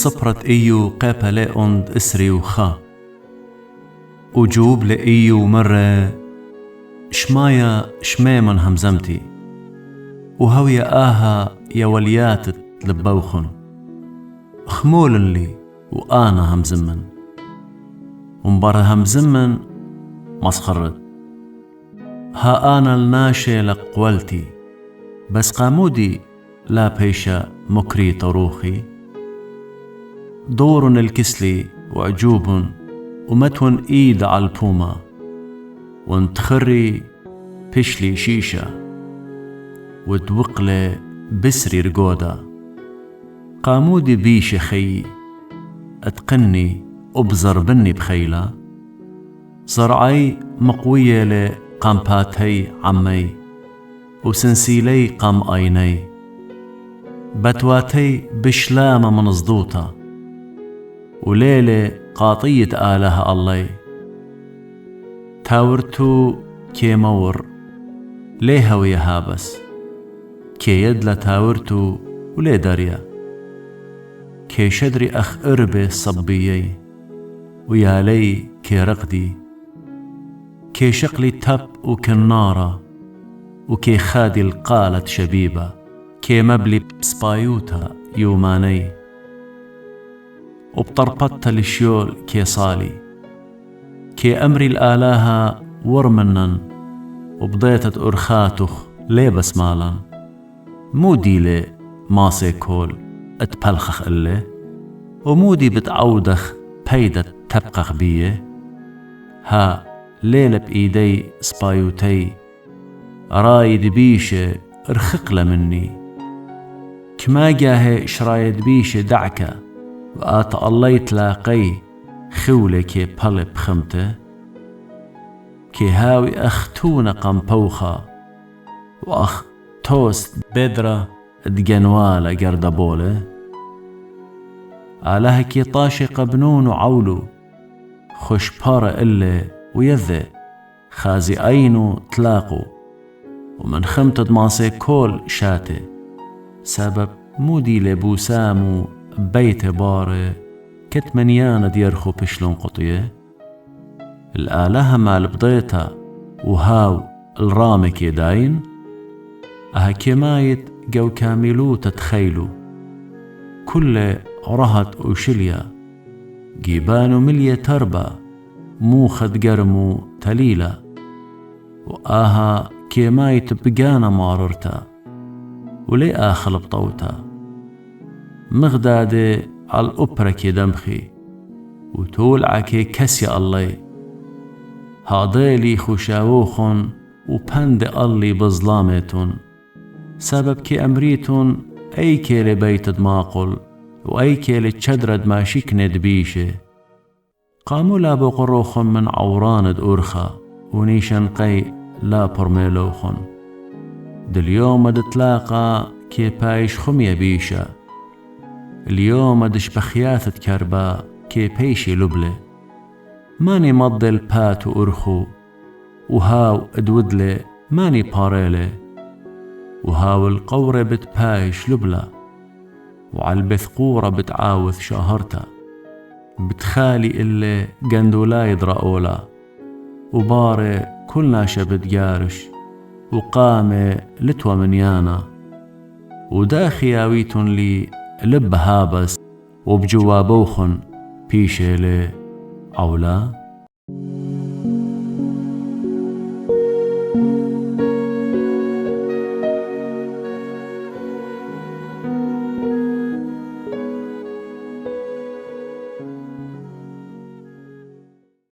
صبرت إيو قابا لأند إسري وخا وجوب لإيو مرة شمايا شميمن همزمتي وهويا آها يا وليات لبوخن خمولن لي وآنا همزمن ومبارا همزمن مسخرت ها آنا الناشي لقولتي بس قامودي لا بيشا مكري طروخي دور الكسلي وعجوب ومتون إيد عالبومة وانتخري بشلي شيشة ودوقلي بسري رقودة قامودي بيش خي أتقني أبزر بني بخيلة زرعي مقوية لقامباتي عمي وسنسيلي قام أيني بتواتي بشلامة منصدوطة وليلة قاطية آلها الله تاورتو كي مور ليه هوية هابس كي يدلا تاورتو وليه داريا كي شدري أخ أربي صبيي ويا لي كي رقدي كي شقلي تب وكنارة وكي خادي القالت شبيبة كي مبلي بسبايوتا يوماني وبطربطة للشيول كي صالي كي أمري الآلاها ورمنن وبضيتت أرخاتخ لي بسمالا مودي لي ماسي كول اتبلخخ إلي ومودي بتعودخ بيدة تبقخ بيه ها ليلة بإيدي سبايوتي رايد بيشة ارخقلة مني كما جاه شرايد بيشة دعكة وآت الله يتلاقي خولة كي بلب خمته كي هاوي أخ تونا قمبوخة وأخ توست بدرة دجنوالة جردبولة علىها كي طاشق بنون وعولو خش بارة إلا ويذي خازي أينو تلاقو ومن خمتد ماسي كول شاتي سبب مودي لبوسامو بيت باري كتمنيانة ديرخو بشلون قطية الآلهة مال بضيتا وهاو الرامي كي داين أها كمايت جو كاملو تتخيلو كل رهت وشليا جيبانو مليا تربة موخد قرمو تليلة وآها كمايت بقانا ماررتا ولي آخل بطوتا مغدادي عالأبرة كي دمخي وتولع كي كسي الله هاديلي خشاوخن وبند اللي بظلامتن سبب كي أمريتن أي كيلي بيت دماقل وأي كيلي تشدرد ما شكند بيشه قاموا لا بقروخن من عوراند أرخا ونيشن قي لا برميلوخن داليوم دتلاقى كي بايش خمية بيشا اليوم دش بخياثة كربا كي بيشي لبلي ماني مضي البات وأرخو وهاو ادودلي ماني باريلي وهاو القورة بتبايش لبلا وعالبثقورة بتعاوث شاهرتا بتخالي اللي قندولا يدرأولا وباري كلنا شبت جارش وقامي لتوى منيانا وداخياويتن لي لب هابس وبجوا بوخن بيشي لي عولا